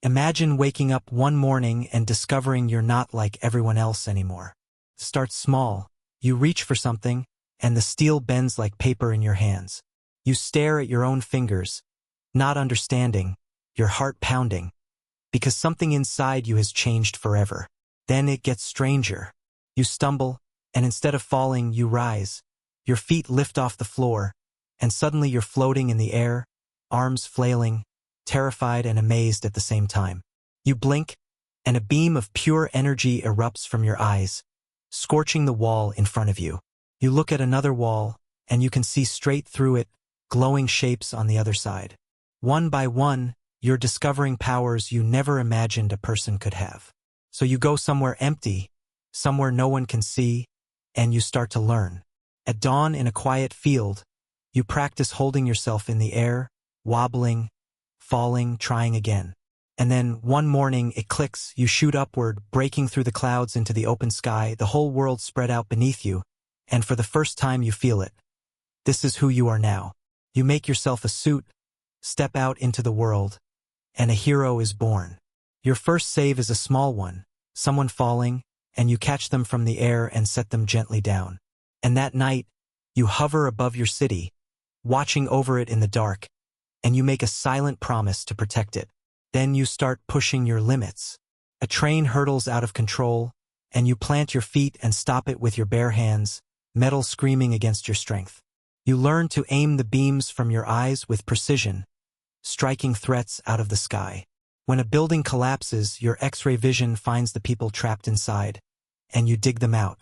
Imagine waking up one morning and discovering you're not like everyone else anymore. Start small. You reach for something, and the steel bends like paper in your hands. You stare at your own fingers, not understanding, your heart pounding, because something inside you has changed forever. Then it gets stranger. You stumble, and instead of falling, you rise. Your feet lift off the floor, and suddenly you're floating in the air, arms flailing, terrified and amazed at the same time. You blink, and a beam of pure energy erupts from your eyes, scorching the wall in front of you. You look at another wall, and you can see straight through it, glowing shapes on the other side. One by one, you're discovering powers you never imagined a person could have. So you go somewhere empty, somewhere no one can see, and you start to learn. At dawn in a quiet field, you practice holding yourself in the air, wobbling, falling, trying again. And then, one morning, it clicks, you shoot upward, breaking through the clouds into the open sky, the whole world spread out beneath you, and for the first time you feel it. This is who you are now. You make yourself a suit, step out into the world, and a hero is born. Your first save is a small one, someone falling, and you catch them from the air and set them gently down. And that night, you hover above your city, watching over it in the dark, and you make a silent promise to protect it. Then you start pushing your limits. A train hurtles out of control, and you plant your feet and stop it with your bare hands, metal screaming against your strength. You learn to aim the beams from your eyes with precision, striking threats out of the sky. When a building collapses, your X-ray vision finds the people trapped inside, and you dig them out.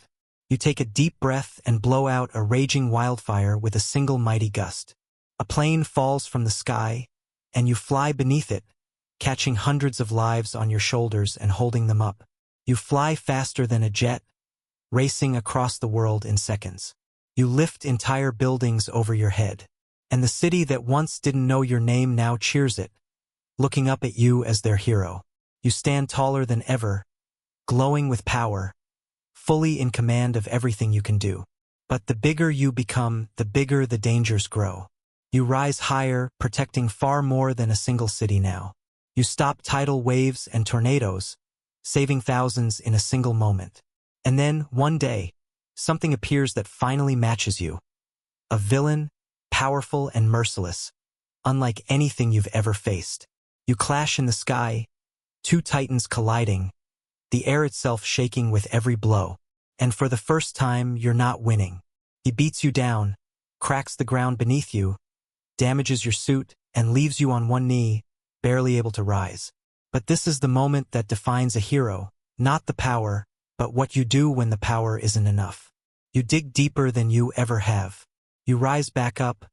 You take a deep breath and blow out a raging wildfire with a single mighty gust. A plane falls from the sky, and you fly beneath it, catching hundreds of lives on your shoulders and holding them up. You fly faster than a jet, racing across the world in seconds. You lift entire buildings over your head, and the city that once didn't know your name now cheers it, looking up at you as their hero. You stand taller than ever, glowing with power, fully in command of everything you can do. But the bigger you become, the bigger the dangers grow. You rise higher, protecting far more than a single city now. You stop tidal waves and tornadoes, saving thousands in a single moment. And then, one day, something appears that finally matches you. A villain, powerful and merciless, unlike anything you've ever faced. You clash in the sky, two titans colliding, the air itself shaking with every blow. And for the first time, you're not winning. He beats you down, cracks the ground beneath you, damages your suit, and leaves you on one knee, barely able to rise. But this is the moment that defines a hero, not the power, but what you do when the power isn't enough. You dig deeper than you ever have. You rise back up,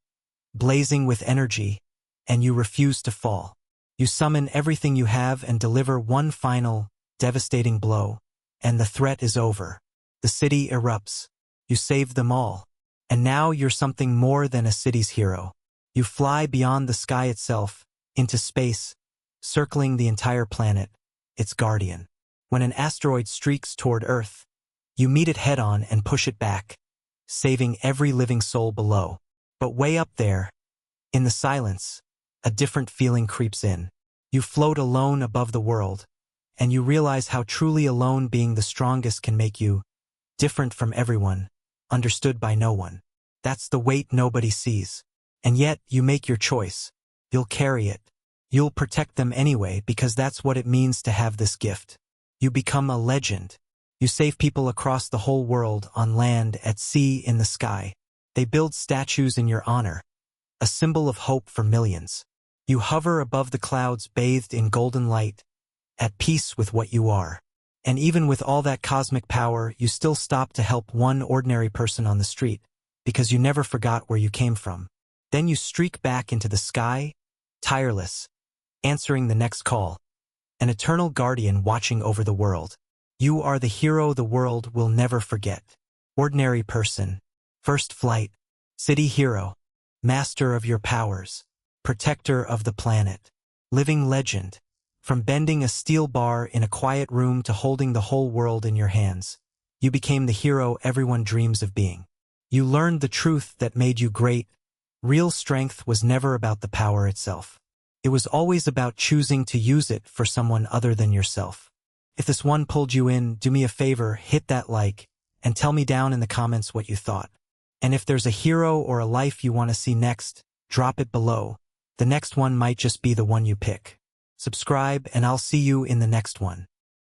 blazing with energy, and you refuse to fall. You summon everything you have and deliver one final, devastating blow, and the threat is over. The city erupts. You saved them all. And now you're something more than a city's hero. You fly beyond the sky itself, into space, circling the entire planet, its guardian. When an asteroid streaks toward Earth, you meet it head-on and push it back, saving every living soul below. But way up there, in the silence, a different feeling creeps in. You float alone above the world, and you realize how truly alone being the strongest can make you, different from everyone, understood by no one. That's the weight nobody sees. And yet, you make your choice. You'll carry it. You'll protect them anyway because that's what it means to have this gift. You become a legend. You save people across the whole world, on land, at sea, in the sky. They build statues in your honor, a symbol of hope for millions. You hover above the clouds bathed in golden light, at peace with what you are. And even with all that cosmic power, you still stop to help one ordinary person on the street, because you never forgot where you came from. Then you streak back into the sky, tireless, answering the next call. An eternal guardian watching over the world. You are the hero the world will never forget. Ordinary person, first flight, city hero, master of your powers, protector of the planet, living legend. From bending a steel bar in a quiet room to holding the whole world in your hands, you became the hero everyone dreams of being. You learned the truth that made you great. Real strength was never about the power itself. It was always about choosing to use it for someone other than yourself. If this one pulled you in, do me a favor, hit that like, and tell me down in the comments what you thought. And if there's a hero or a life you want to see next, drop it below. The next one might just be the one you pick. Subscribe, and I'll see you in the next one.